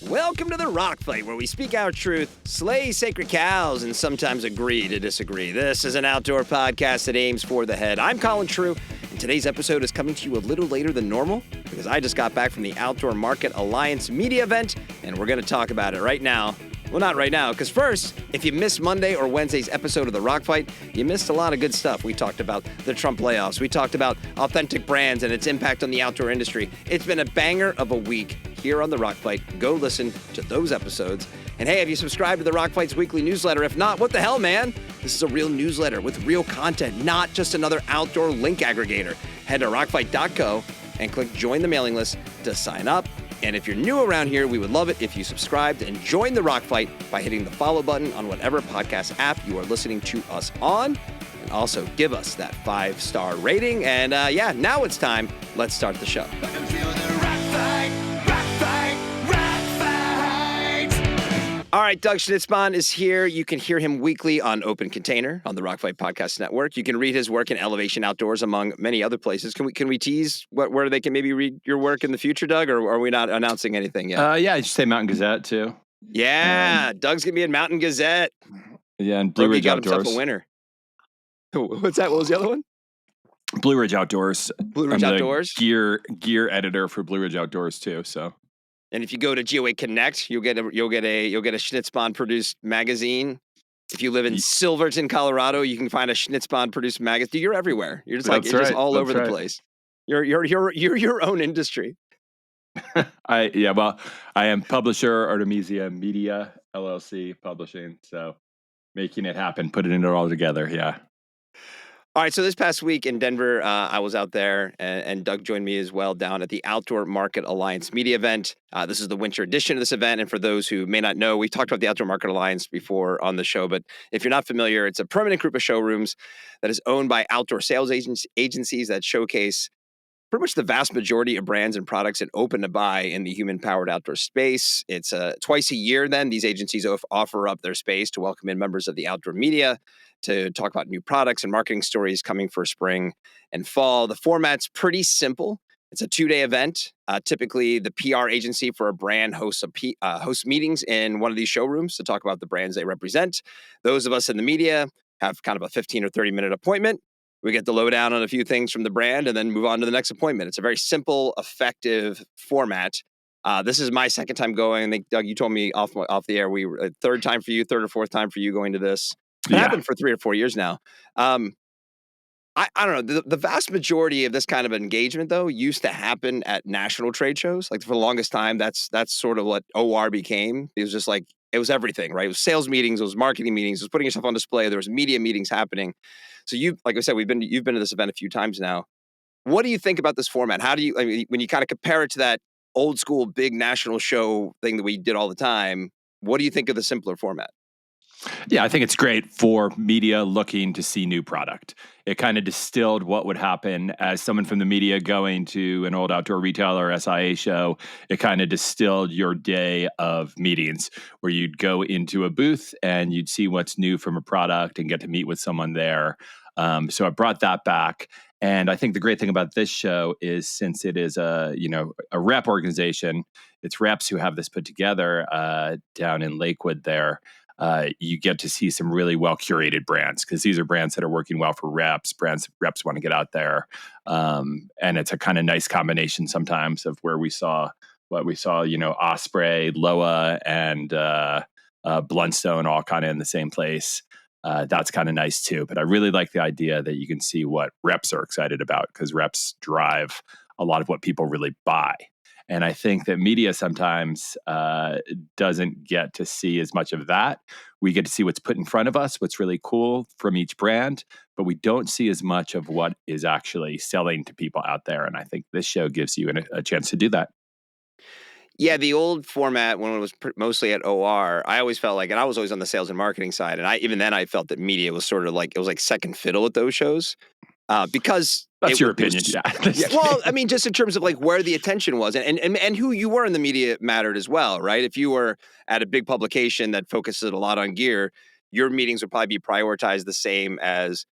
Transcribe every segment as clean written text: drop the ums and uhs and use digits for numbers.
Welcome to the Rock Fight, where we speak our truth, slay sacred cows, and sometimes agree to disagree. This is an outdoor podcast that aims for the head. I'm Colin True, and today's episode is coming to you a little later than normal because I just got back from the Outdoor Market Alliance media event, and we're going to talk about it right now. Well, not right now, because first, if you missed Monday or Wednesday's episode of The Rock Fight, you missed a lot of good stuff. We talked about the Trump layoffs. We talked about authentic brands and its impact on the outdoor industry. It's been a banger of a week here on The Rock Fight. Go listen to those episodes. And hey, have you subscribed to The Rock Fight's weekly newsletter? If not, what the hell, man? This is a real newsletter with real content, not just another outdoor link aggregator. Head to rockfight.co and click join the mailing list to sign up. And if you're new around here, we would love it if you subscribed and join the Rock Fight by hitting the follow button on whatever podcast app you are listening to us on. And also give us that 5-star rating. And now it's time. Let's start the show. Welcome to the Rock Fight, Rock Fight, Rock Fight. All right, Doug Schnitzbahn is here. You can hear him weekly on Open Container on the Rock Fight Podcast Network. You can read his work in Elevation Outdoors, among many other places. Can we tease where they can maybe read your work in the future, Doug, or are we not announcing anything yet? Yeah, I should say Mountain Gazette too. Yeah, Doug's gonna be in Mountain Gazette. Yeah, and Blue He Ridge got Outdoors. himself a winner. What's that? What was the other one? Blue Ridge Outdoors. Blue Ridge I'm the Outdoors. gear editor for Blue Ridge Outdoors too. So And if you go to GOA Connect, you'll get a Schnitzbahn produced magazine. If you live in Silverton, Colorado, you can find a Schnitzbahn produced magazine. You're everywhere. You're just That's you're just right. all That's over the right. place. You're your own industry. I am publisher, Artemisia Media LLC Publishing. So making it happen, putting it all together. Yeah. All right, so this past week in Denver, I was out there, and Doug joined me as well down at the Outdoor Market Alliance media event. This is the winter edition of this event, and for those who may not know, we've talked about the Outdoor Market Alliance before on the show, but if you're not familiar, it's a permanent group of showrooms that is owned by outdoor sales agencies that showcase pretty much the vast majority of brands and products and open to buy in the human-powered outdoor space. It's twice a year then. These agencies offer up their space to welcome in members of the outdoor media to talk about new products and marketing stories coming for spring and fall. The format's pretty simple. It's a 2-day event. Typically, the PR agency for a brand hosts meetings in one of these showrooms to talk about the brands they represent. Those of us in the media have kind of a 15 or 30-minute appointment. We get the lowdown on a few things from the brand and then move on to the next appointment. It's a very simple, effective format. This is my second time going. I think, Doug, you told me off the air, we were third or fourth time for you going to this. It's happened for 3 or 4 years now. I don't know. The vast majority of this kind of engagement, though, used to happen at national trade shows. Like for the longest time, that's sort of what OR became. It was just like, it was everything, right? It was sales meetings, it was marketing meetings, it was putting yourself on display. There was media meetings happening. So like I said, you've been to this event a few times now. What do you think about this format? When you kind of compare it to that old school big national show thing that we did all the time, what do you think of the simpler format? Yeah, I think it's great for media looking to see new product. It kind of distilled what would happen as someone from the media going to an old outdoor retailer or SIA show. It kind of distilled your day of meetings where you'd go into a booth and you'd see what's new from a product and get to meet with someone there. So I brought that back. And I think the great thing about this show is since it is a rep organization, it's reps who have this put together down in Lakewood there. You get to see some really well-curated brands because these are brands that are working well for reps, brands reps want to get out there. And it's a kind of nice combination sometimes of where we saw Osprey, Loa, and Bluntstone all kind of in the same place. That's kind of nice too. But I really like the idea that you can see what reps are excited about because reps drive a lot of what people really buy. And I think that media sometimes doesn't get to see as much of that. We get to see what's put in front of us, what's really cool from each brand, but we don't see as much of what is actually selling to people out there. And I think this show gives you a chance to do that. Yeah, the old format when it was mostly at OR, I always felt like, and I was always on the sales and marketing side, and I felt that media was sort of like, it was like second fiddle at those shows. Because that's your opinion. Yeah. Well, I mean, just in terms of like where the attention was and who you were in the media mattered as well, right? If you were at a big publication that focuses a lot on gear, your meetings would probably be prioritized the same as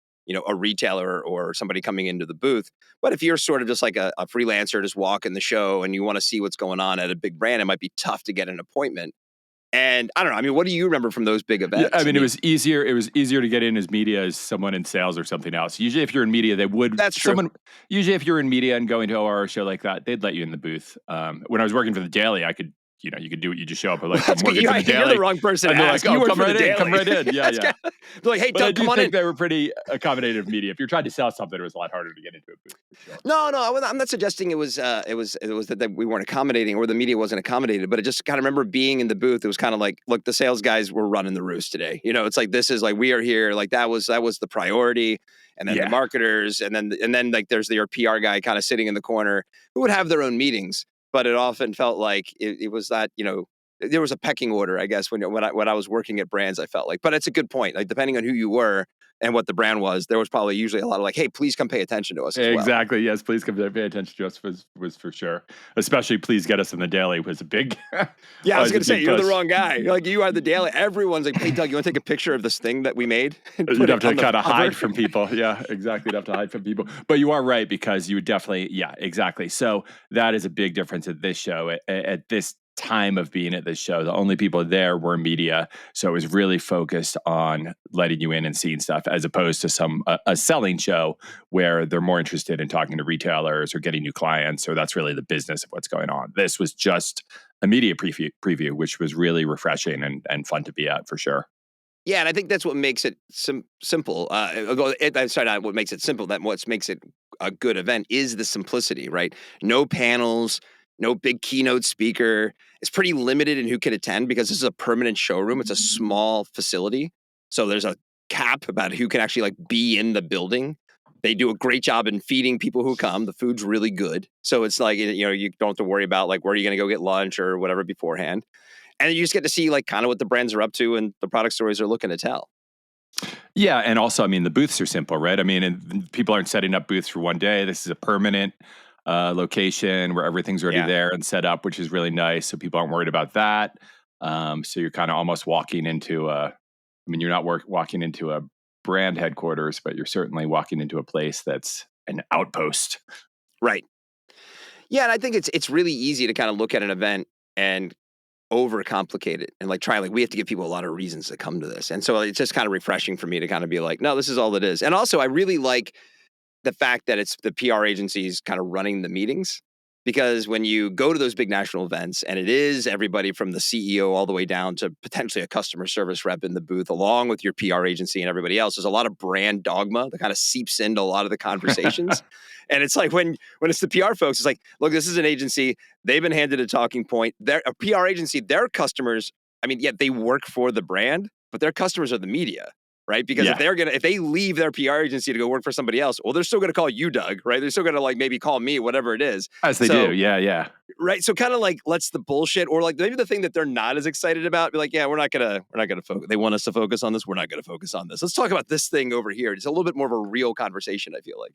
a retailer or somebody coming into the booth. But if you're sort of just like a freelancer, just walking the show and you want to see what's going on at a big brand, it might be tough to get an appointment. And I don't know. I mean, what do you remember from those big Yeah, I events? I mean, it mean, was easier. It was easier to get in as media as someone in sales or something else. Usually, if you're in media, they would that's true. someone. Usually, if you're in media and going to a show like that, they'd let you in the booth. When I was working for the Daily, I could, you could do it. You just show up and Well, like, I'm that's good. working for the You're the Daily, wrong person to and they're like, ask. You oh, work come for the right in, come Daily. right in. Yeah, That's yeah. kind of, they're like, hey, But I Doug, do come on think in. they were pretty accommodative media. If you're trying to sell something, it was a lot harder to get into a booth for sure. No, no, I'm not suggesting it was that we weren't accommodating or the media wasn't accommodated, but I just kind of remember being in the booth. It was kind of like, look, the sales guys were running the roost today. It's like this is like we are here. Like that was the priority, and then the Yeah, marketers, and then like there's your PR guy kind of sitting in the corner who would have their own meetings, but it often felt like it was that there was a pecking order, I guess, when I was working at brands. I felt like, but it's a good point. Like depending on who you were and what the brand was, there was probably usually a lot of like, hey, please come pay attention to us as well. exactly. Yes, please come pay attention to us was for sure. Especially, please get us in the Daily was a big, Yeah, I was was a gonna say big you're the push. wrong guy. You're like you are the Daily. Everyone's like, "Hey, Doug, you want to take a picture of this thing that we made and You'd put have it to on the kind of cover?" hide from people. Yeah, exactly. You'd have to hide from people. But you are right because you would definitely, yeah, exactly. So that is a big difference at this show. At this time of being at this show, the only people there were media. So it was really focused on letting you in and seeing stuff as opposed to a selling show where they're more interested in talking to retailers or getting new clients, or that's really the business of what's going on. This was just a media preview, which was really refreshing and fun to be at for sure. Yeah, and I think that's what makes it simple. Sorry, not what makes it simple. That what makes it a good event is the simplicity, right? No panels, no big keynote speaker. It's pretty limited in who can attend because this is a permanent showroom. It's a small facility, so there's a cap about who can actually like be in the building. They do a great job in feeding people who come. The food's really good, so it's like you don't have to worry about like where are you going to go get lunch or whatever beforehand. And you just get to see like kind of what the brands are up to and the product stories they're looking to tell. Yeah, and also, I mean, the booths are simple, right? I mean, and people aren't setting up booths for one day. This is a permanent location where everything's already Yeah. there and set up, which is really nice. So people aren't worried about that. So you're kind of almost walking into I mean, you're not walking into a brand headquarters, but you're certainly walking into a place that's an outpost. Right. Yeah, and I think it's really easy to kind of look at an event and overcomplicate it and like try like we have to give people a lot of reasons to come to this. And so it's just kind of refreshing for me to kind of be like, no, this is all it is. And also I really like the fact that it's the PR agencies kind of running the meetings. Because when you go to those big national events and it is everybody from the CEO all the way down to potentially a customer service rep in the booth, along with your PR agency and everybody else, there's a lot of brand dogma that kind of seeps into a lot of the conversations. And it's like when it's the PR folks, it's like, look, this is an agency. They've been handed a talking point. They're a PR agency, their customers, I mean, yet they work for the brand, but their customers are the media. Right. Because Yeah, if they leave their PR agency to go work for somebody else, well, they're still going to call you, Doug. Right. They're still going to like maybe call me, whatever it is. as they do. So, Yeah, yeah. right. So kind of like let's the bullshit or like maybe the thing that they're not as excited about be like, yeah, we're not gonna focus. They want us to focus on this. We're not going to focus on this. Let's talk about this thing over here. It's a little bit more of a real conversation, I feel like.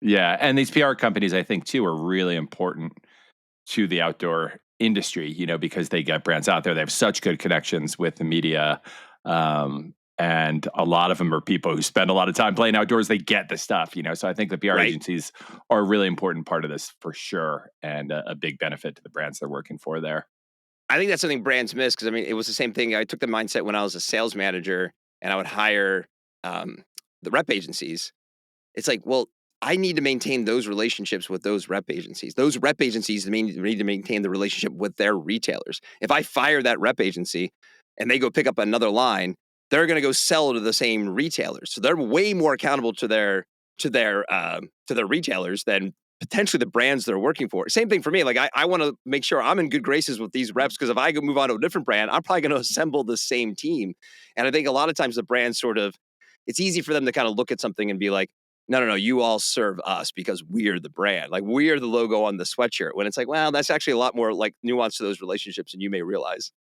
Yeah. And these PR companies, I think, too, are really important to the outdoor industry, because they get brands out there. They have such good connections with the media. And a lot of them are people who spend a lot of time playing outdoors. They get the stuff. So I think the PR Right. agencies are a really important part of this for sure, and a big benefit to the brands they're working for there. I think that's something brands miss because I mean, it was the same thing. I took the mindset when I was a sales manager and I would hire um, the rep agencies. It's like, well, I need to maintain those relationships with those rep agencies. Those rep agencies need to maintain the relationship with their retailers. If I fire that rep agency and they go pick up another line, they're going to go sell to the same retailers. So they're way more accountable to their retailers than potentially the brands they're working for. Same thing for me. Like I want to make sure I'm in good graces with these reps because if I go move on to a different brand, I'm probably going to assemble the same team. And I think a lot of times the brands sort of, it's easy for them to kind of look at something and be like, no, no, no, you all serve us because we're the brand. Like we are the logo on the sweatshirt. When it's like, well, that's actually a lot more like nuance to those relationships than you may realize.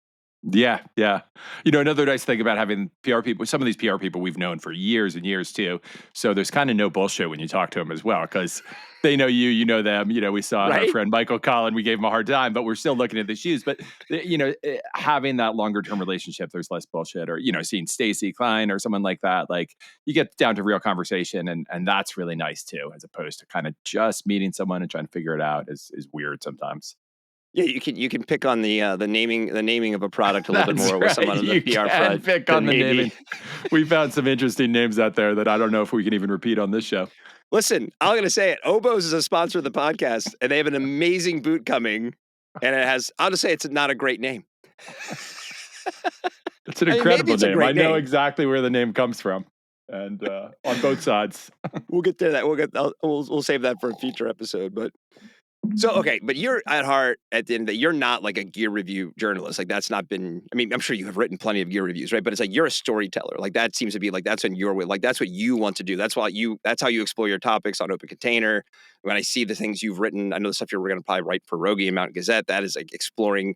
Yeah, yeah. Another nice thing about having PR people, some of these PR people we've known for years and years too. So there's kind of no bullshit when you talk to them as well, because they know you, you know them. We saw our Right? friend Michael Collin, we gave him a hard time, but we're still looking at the shoes. But having that longer term relationship, there's less bullshit. Or seeing Stacy Klein or someone like that, like you get down to real conversation, and that's really nice too, as opposed to kind of just meeting someone and trying to figure it out is weird sometimes. Yeah, you can pick on the naming of a product a little bit That's more with right. someone on the You PR can front pick on than the maybe. naming. We found some interesting names out there that I don't know if we can even repeat on this show. Listen, I'm gonna say it. Oboz is a sponsor of the podcast, and they have an amazing boot coming, and it has. I'll just say it's not a great name. It's an I mean, maybe incredible it's a name. I great know name. exactly where the name comes from, and on both sides. We'll get to that. We'll save that for a future episode. But so okay, but you're at heart at the end of the day, you're not like a gear review journalist. Like that's not been. I mean, I'm sure you have written plenty of gear reviews, right? But it's like you're a storyteller. Like that seems to be like that's in your way. Like that's what you want to do. That's why you. That's how you explore your topics on Open Container. When I see the things you've written, I know the stuff you're going to probably write for Rogie and Mountain Gazette. That is like exploring,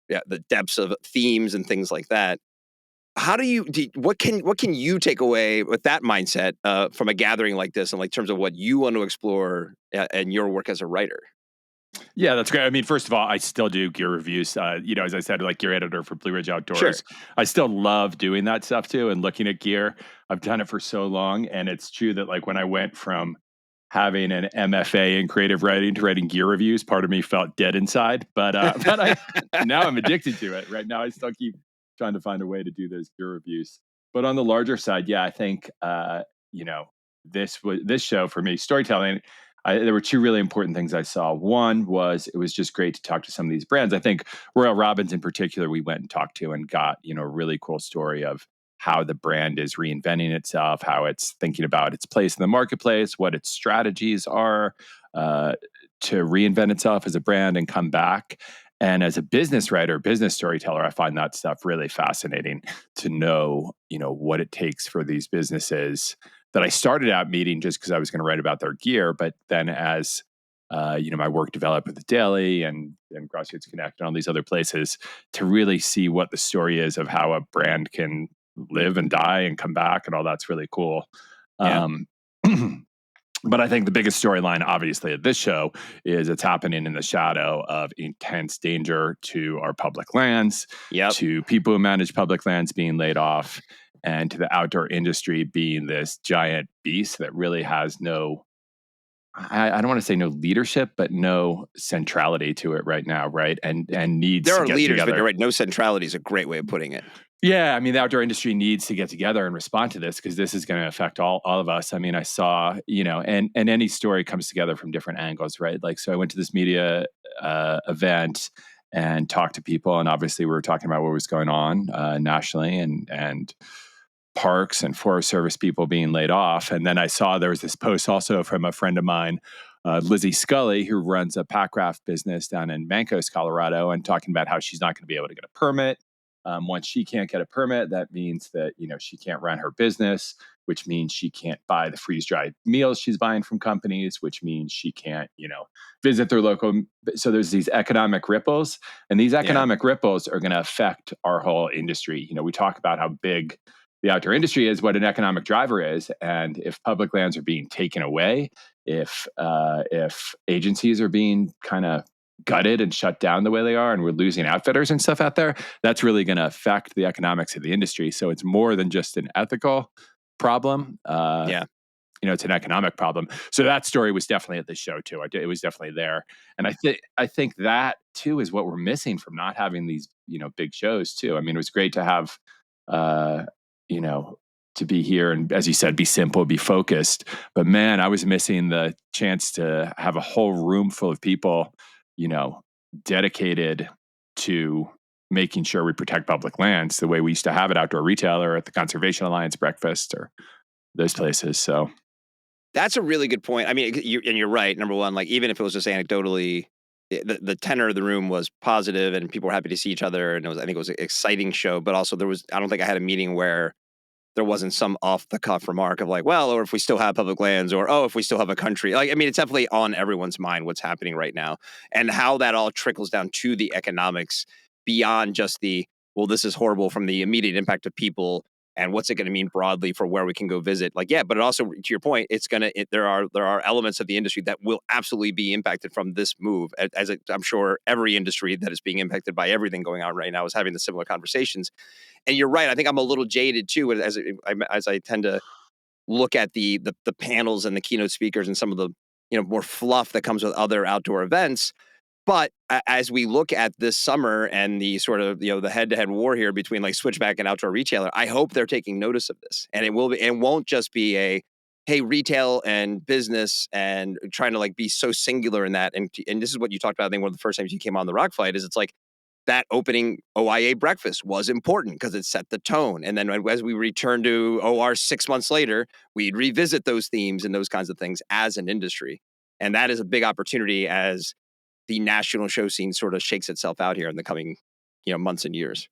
yeah, the depths of themes and things like that. How what can you take away with that mindset from a gathering like this, and like terms of what you want to explore and your work as a writer? Yeah, that's great. I mean, first of all, I still do gear reviews. As I said, like gear editor for Blue Ridge Sure. Outdoors. I still love doing that stuff too and looking at gear. I've done it for so long. And it's true that like when I went from having an MFA in creative writing to writing gear reviews, part of me felt dead inside. But I now I'm addicted to it. Right now I still keep trying to find a way to do those gear reviews. But on the larger side, yeah, I think you know, this show for me, storytelling, there were two really important things I saw. One was it was just great to talk to some of these brands. I think Royal Robbins in particular, we went and talked to and got, a really cool story of how the brand is reinventing itself, how it's thinking about its place in the marketplace, what its strategies are uh, to reinvent itself as a brand and come back. And as a business writer, business storyteller, I find that stuff really fascinating to know, what it takes for these businesses that I started out meeting just because I was going to write about their gear. But then as my work developed with the Daily and Grassroots Connect and all these other places to really see what the story is of how a brand can live and die and come back and all that's really cool. Yeah. Um, but I think the biggest storyline, obviously, at this show is it's happening in the shadow of intense danger to our public lands, Yep. to people who manage public lands being laid off, and to the outdoor industry being this giant beast that really has no, I don't want to say no leadership, but no centrality to it right now, right? And needs There to are get leaders, but you're together. right. No centrality is a great way of putting it. Yeah, I mean, the outdoor industry needs to get together and respond to this because this is going to affect all of us. I mean, I saw, and any story comes together from different angles, right? Like, so I went to this media event and talked to people, and obviously we were talking about what was going on nationally and parks and Forest Service people being laid off. And then I saw there was this post also from a friend of mine, Lizzie Scully, who runs a packraft business down in Mancos, Colorado, and talking about how she's not going to be able to get a permit. Once she can't get a permit, that means that she can't run her business, which means she can't buy the freeze dried meals she's buying from companies, which means she can't visit their local. So there's these economic ripples, and these Yeah. economic ripples are going to affect our whole industry. We talk about how big the outdoor industry is, what an economic driver is, and if public lands are being taken away, if agencies are being kind of gutted and shut down the way they are, and we're losing outfitters and stuff out there, that's really going to affect the economics of the industry. So it's more than just an ethical problem. Yeah. It's an economic problem. So that story was definitely at the show too. It was definitely there, and I think that too is what we're missing from not having these big shows too. I mean, it was great to have uh, you know to be here and, as you said, be simple, be focused. But man, I was missing the chance to have a whole room full of people, you know, dedicated to making sure we protect public lands the way we used to have it Outdoor Retailer at the Conservation Alliance breakfast or those places. So That's a really good point. I mean, you're right. Number one, like even if it was just anecdotally, the tenor of the room was positive, and people were happy to see each other, and I think it was an exciting show. But also, I don't think I had a meeting where there wasn't some off the cuff remark of like, well, or if we still have public lands, or oh, if we still have a country. Like, I mean, it's definitely on everyone's mind what's happening right now, and how that all trickles down to the economics beyond just the well, this is horrible from the immediate impact of people. And what's it going to mean broadly for where we can go visit? Like, yeah, but it also, to your point, there are elements of the industry that will absolutely be impacted from this move. I'm sure every industry that is being impacted by everything going on right now is having the similar conversations. And you're right. I think I'm a little jaded too, as I tend to look at the panels and the keynote speakers and some of the more fluff that comes with other outdoor events. But as we look at this summer and the sort of the head-to-head war here between like Switchback and Outdoor Retailer, I hope they're taking notice of this, and it won't just be a hey, retail and business and trying to like be so singular in that. And this is what you talked about. I think one of the first times you came on the Rock Fight is it's like that opening OIA breakfast was important because it set the tone. And then as we return to OR 6 months later, we'd revisit those themes and those kinds of things as an industry. And that is a big opportunity as the national show scene sort of shakes itself out here in the coming, months and years.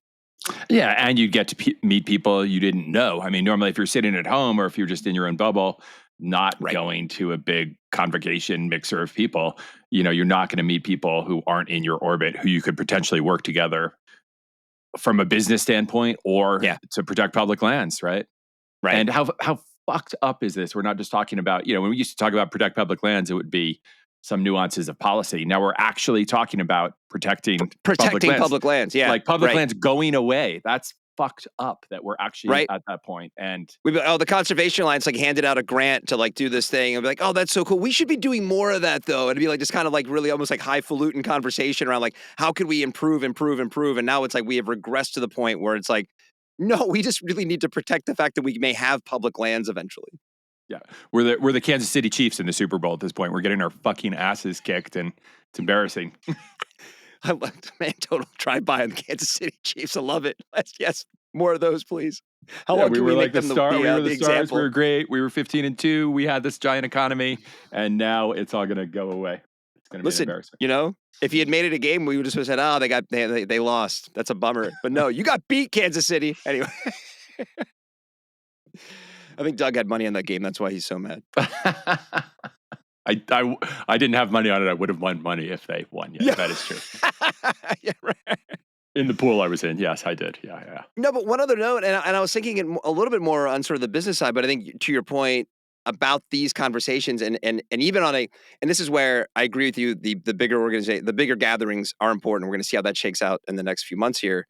Yeah, and you'd get to meet people you didn't know. I mean, normally if you're sitting at home or if you're just in your own bubble, not Right. going to a big convocation mixer of people, you're not going to meet people who aren't in your orbit who you could potentially work together from a business standpoint or Yeah. to protect public lands, right? Right. And how fucked up is this? We're not just talking about, when we used to talk about protect public lands, it would be some nuances of policy. Now we're actually talking about protecting public lands. Yeah. Like public right. lands going away. That's fucked up that we're actually Right. at that point. And the Conservation Alliance like handed out a grant to like do this thing and be like, oh, that's so cool. We should be doing more of that though. It'd be like just kind of like really almost like highfalutin conversation around like how could we improve. And now it's like we have regressed to the point where it's like, no, we just really need to protect the fact that we may have public lands eventually. yeah, we're the Kansas City Chiefs in the Super Bowl at this point. We're getting our fucking asses kicked and it's embarrassing. I love total drive-by on the Kansas City Chiefs. I love it. Yes, more of those, please. How long we can were we like make the them star. We were the the stars. example? We were great. We were 15-2. We had this giant economy, and now it's all going to go away. It's going to be embarrassing. If he had made it a game, we would just have said, "Oh, they lost. That's a bummer." But no, you got beat, Kansas City. Anyway, I think Doug had money on that game. That's why he's so mad. I didn't have money on it. I would have won money if they won. Yeah, that is true. Yeah, right. In the pool I was in, yes, I did. Yeah. No, but one other note, and I was thinking it a little bit more on sort of the business side, but I think to your point about these conversations and even and this is where I agree with you, the bigger organization, the bigger gatherings are important. We're going to see how that shakes out in the next few months here.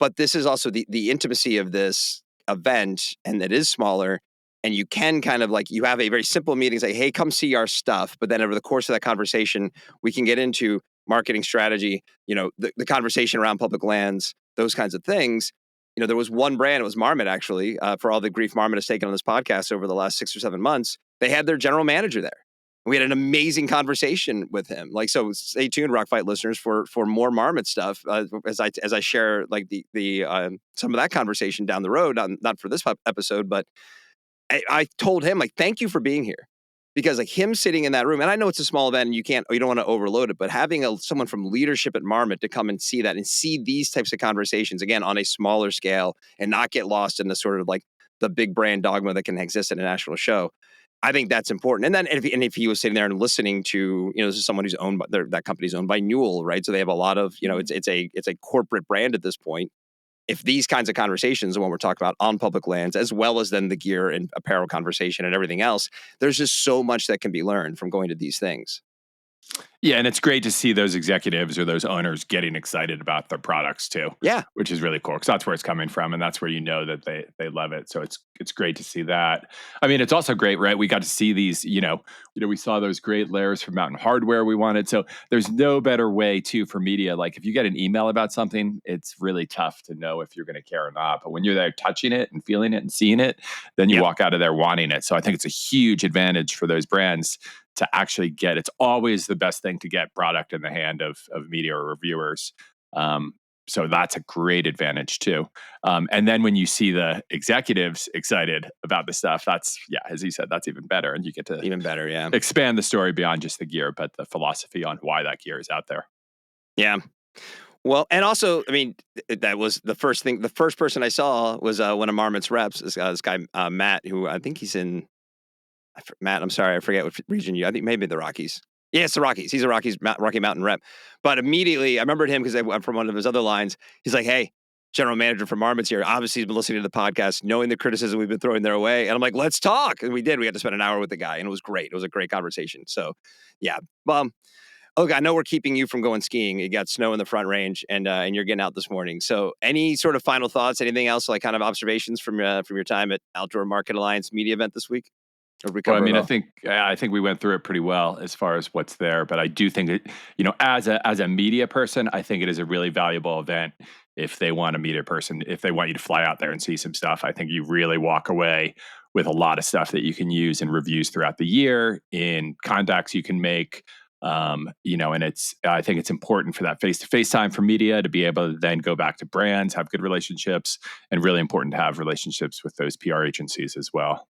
But this is also the intimacy of this event, and it is smaller. And you can kind of like, you have a very simple meeting, say, hey, come see our stuff. But then over the course of that conversation, we can get into marketing strategy, the conversation around public lands, those kinds of things. There was one brand, it was Marmot actually, for all the grief Marmot has taken on this podcast over the last 6 or 7 months. They had their general manager there. We had an amazing conversation with him. Like, so stay tuned, Rock Fight listeners, for more Marmot stuff as I share like the some of that conversation down the road, not for this episode, but I told him like, thank you for being here, because like him sitting in that room, and I know it's a small event and you don't want to overload it, but having someone from leadership at Marmot to come and see that and see these types of conversations again on a smaller scale and not get lost in the sort of like the big brand dogma that can exist at a national show. I think that's important. And then if he was sitting there and listening to, this is someone who's owned by that company's owned by Newell, right? So they have a lot of, it's a corporate brand at this point. If these kinds of conversations, when we're talking about on public lands, as well as then the gear and apparel conversation and everything else, there's just so much that can be learned from going to these things. Yeah, and it's great to see those executives or those owners getting excited about their products too. Yeah, which is really cool because that's where it's coming from, and that's where that they love it. So it's great to see that. I mean, it's also great, right? We got to see these, we saw those great layers from Mountain Hardware we wanted. So there's no better way too for media. Like if you get an email about something, it's really tough to know if you're going to care or not. But when you're there touching it and feeling it and seeing it, then you walk out of there wanting it. So I think it's a huge advantage for those brands to actually get. It's always the best thing to get product in the hand of media or reviewers. So that's a great advantage too. And then when you see the executives excited about the stuff, that's, as he said, that's even better. And you get to even better, expand the story beyond just the gear, but the philosophy on why that gear is out there. Yeah. Well, and also, I mean, that was the first thing. The first person I saw was one of Marmot's reps, this guy, Matt, who I think he's in, Matt, I'm sorry, I forget what region I think maybe the Rockies. Yeah, it's the Rockies. He's a Rocky Mountain rep. But immediately, I remembered him because I'm from one of his other lines. He's like, hey, general manager for Marmot's here, obviously he's been listening to the podcast, knowing the criticism we've been throwing their way. And I'm like, let's talk. And we did. We had to spend an hour with the guy, and it was great. It was a great conversation. So, yeah. Look, I know we're keeping you from going skiing. You got snow in the Front Range, and you're getting out this morning. So, any sort of final thoughts? Anything else, like kind of observations from your time at Outdoor Market Alliance media event this week? Or we Well, I cover it mean, all? I think we went through it pretty well as far as what's there, but I do think that, as a media person, I think it is a really valuable event if they want to meet a person, if they want you to fly out there and see some stuff. I think you really walk away with a lot of stuff that you can use in reviews throughout the year, in contacts you can make. And I think it's important for that face-to-face time for media to be able to then go back to brands, have good relationships, and really important to have relationships with those PR agencies as well.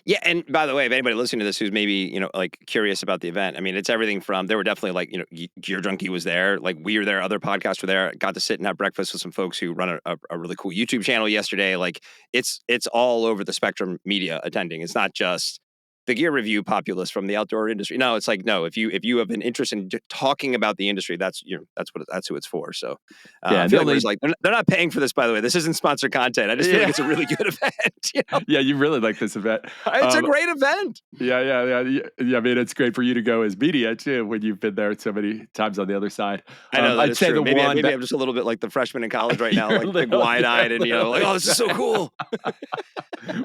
Yeah, and by the way, if anybody listening to this who's maybe, like curious about the event, I mean, it's everything from there were definitely like, Gear Junkie was there, like we were there, other podcasts were there. Got to sit and have breakfast with some folks who run a really cool YouTube channel yesterday. Like it's all over the spectrum media attending. It's not just the gear review populace from the outdoor industry. No, it's like no, if you have an interest in talking about the industry, that's who it's for. So Yeah, I and feel the like we're only just like they're not paying for this, by the way. This isn't sponsored content. I just feel like yeah, it's a really good event. yeah, you really like this event. It's a great event. Yeah. I mean, it's great for you to go as media too when you've been there so many times on the other side. I know that I'd is say true. the Maybe one maybe that I'm just a little bit like the freshman in college right now, you're like big wide-eyed and like, oh, this is so cool.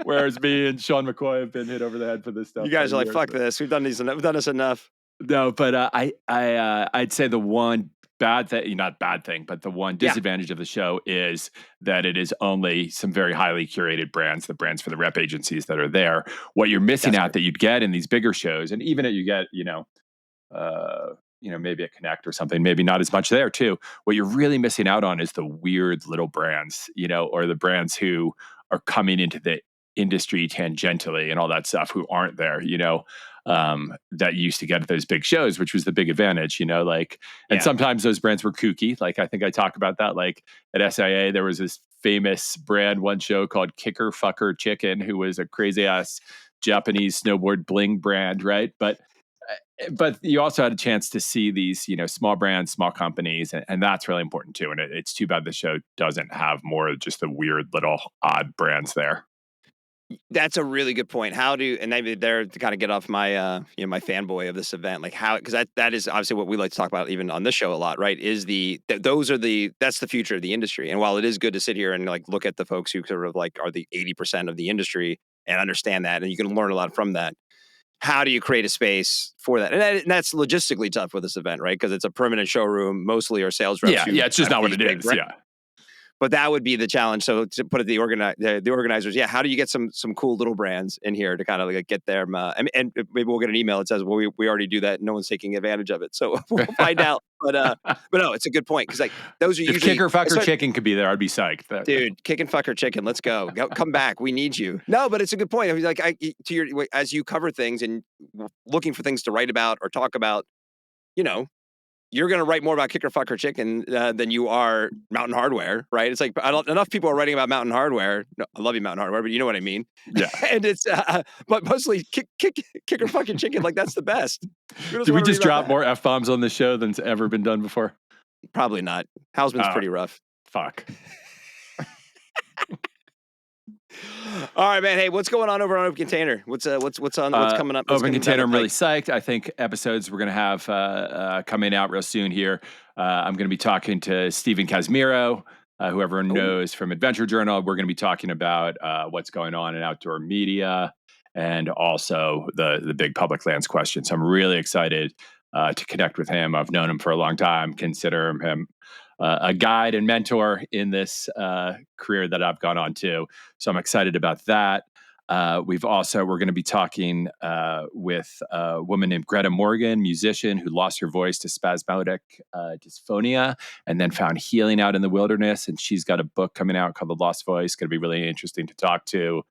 Whereas me and Sean McCoy have been hit over the head for this You stuff for guys are like, years. fuck this. We've done this enough. No, but I'd say the one bad thing, not bad thing, but the one Yeah, disadvantage of the show is that it is only some very highly curated brands, the brands for the rep agencies that are there. What you're missing that's out fair. that you'd get in these bigger shows, and even if you get, maybe a Connect or something, maybe not as much there too. What you're really missing out on is the weird little brands, or the brands who are coming into the industry tangentially and all that stuff who aren't there, that you used to get at those big shows, which was the big advantage, and Yeah. sometimes those brands were kooky. Like I think I talk about that, like at SIA, there was this famous brand, one show called Kicker Fucker Chicken, who was a crazy ass Japanese snowboard bling brand, right? But you also had a chance to see these, small brands, small companies, and that's really important too. And it's too bad the show doesn't have more of just the weird little odd brands there. That's a really good point. How do and maybe there to kind of get off my my fanboy of this event, like how because that is obviously what we like to talk about even on this show a lot, right? Is that's the future of the industry. And while it is good to sit here and like look at the folks who sort of like are the 80% of the industry and understand that, and you can learn a lot from that. How do you create a space for that? And that's logistically tough with this event, right? Because it's a permanent showroom, mostly our sales reps Yeah, who yeah, it's just have not what these it big is. Yeah. but that would be the challenge. So to put it the organizers, yeah, how do you get some cool little brands in here to kind of like get them? And maybe we'll get an email that says, well, we already do that. And no one's taking advantage of it. So we'll find out. But no, it's a good point because like those are If usually Kicker Fucker Chicken could be there, I'd be psyched. dude, kick and fucker chicken. Let's go. Come back. We need you. No, but it's a good point. I mean, like as you cover things and looking for things to write about or talk about, you know, you're going to write more about Kicker Fucker Chicken than you are Mountain Hardware, right? It's like enough people are writing about Mountain Hardware. No, I love you, Mountain Hardware, but you know what I mean. Yeah. And it's, but mostly Kicker Fucking Chicken, like that's the best. Who doesn't Did we wanna read just about drop that? more F bombs on the show than's ever been done before? Probably not. Hausman's Oh, pretty rough. fuck. All right, man. Hey, what's going on over on Open Container? What's coming up? What's Open gonna Container, look I'm really like? psyched. I think episodes we're going to have coming out real soon here. I'm going to be talking to Stephen Casimiro, who everyone Oh, knows from Adventure Journal. We're going to be talking about what's going on in outdoor media and also the big public lands question. So I'm really excited to connect with him. I've known him for a long time, consider him a guide and mentor in this career that I've gone on to. So I'm excited about that. We're going to be talking with a woman named Greta Morgan, musician who lost her voice to spasmodic dysphonia and then found healing out in the wilderness. And she's got a book coming out called The Lost Voice. Going to be really interesting to talk to.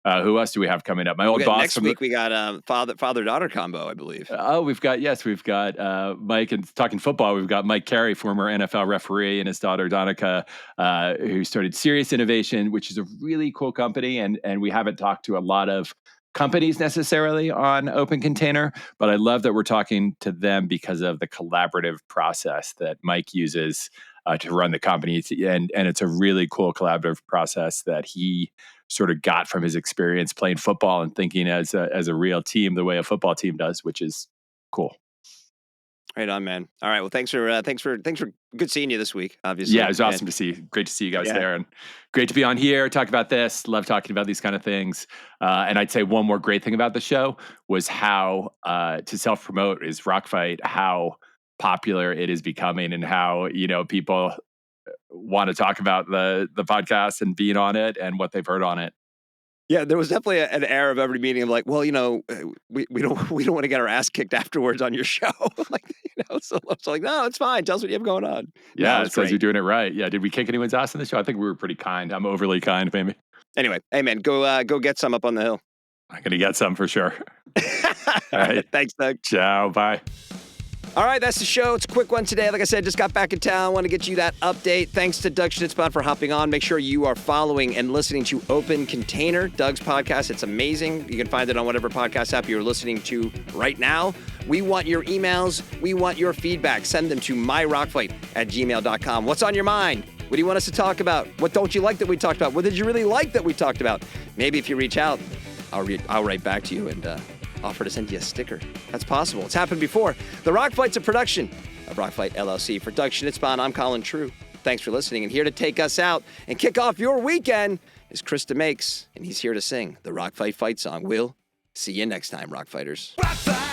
Who else do we have coming up? My old boss next from week we got father daughter combo, I believe. we've got Mike, and talking football, we've got Mike Carey, former NFL referee, and his daughter Donica, who started Serious Innovation, which is a really cool company, and we haven't talked to a lot of companies necessarily on Open Container, but I love that we're talking to them because of the collaborative process that Mike uses to run the company. And it's a really cool collaborative process that he sort of got from his experience playing football and thinking as a real team, the way a football team does, which is cool. Right on, man. All right. Well, thanks for good seeing you this week, obviously. Yeah, it was awesome to see. Great to see you guys Yeah. there, and great to be on here, talk about this. Love talking about these kind of things. And I'd say one more great thing about the show was how to self promote is Rockfight, how popular it is becoming, and how people want to talk about the podcast and being on it and what they've heard on it. Yeah, there was definitely an air of every meeting of like, well, we don't we don't want to get our ass kicked afterwards on your show, like so it's like, no, it's fine. Tell us what you have going on. No, Yeah, it's it says great. you're doing it right. Yeah, did we kick anyone's ass in the show? I think we were pretty kind. I'm overly kind, maybe. Anyway, hey man, go get some up on the hill. I'm gonna get some for sure. All right, Thanks, Doug. ciao, bye. All right, that's the show. It's a quick one today. Like I said, just got back in town. Want to get you that update. Thanks to Doug Schnitzbot for hopping on. Make sure you are following and listening to Open Container, Doug's podcast. It's amazing. You can find it on whatever podcast app you're listening to right now. We want your emails. We want your feedback. Send them to myrockfight@gmail.com. What's on your mind? What do you want us to talk about? What don't you like that we talked about? What did you really like that we talked about? Maybe if you reach out, I'll write back to you and offer to send you a sticker. That's possible. It's happened before. The Rock Fight's a production of Rockfight LLC. For Doug Schnitzbahn, I'm Colin True. Thanks for listening. And here to take us out and kick off your weekend is Krista Makes, and he's here to sing the Rock Fight fight song. We'll see you next time, Rock Fighters. Rock fight.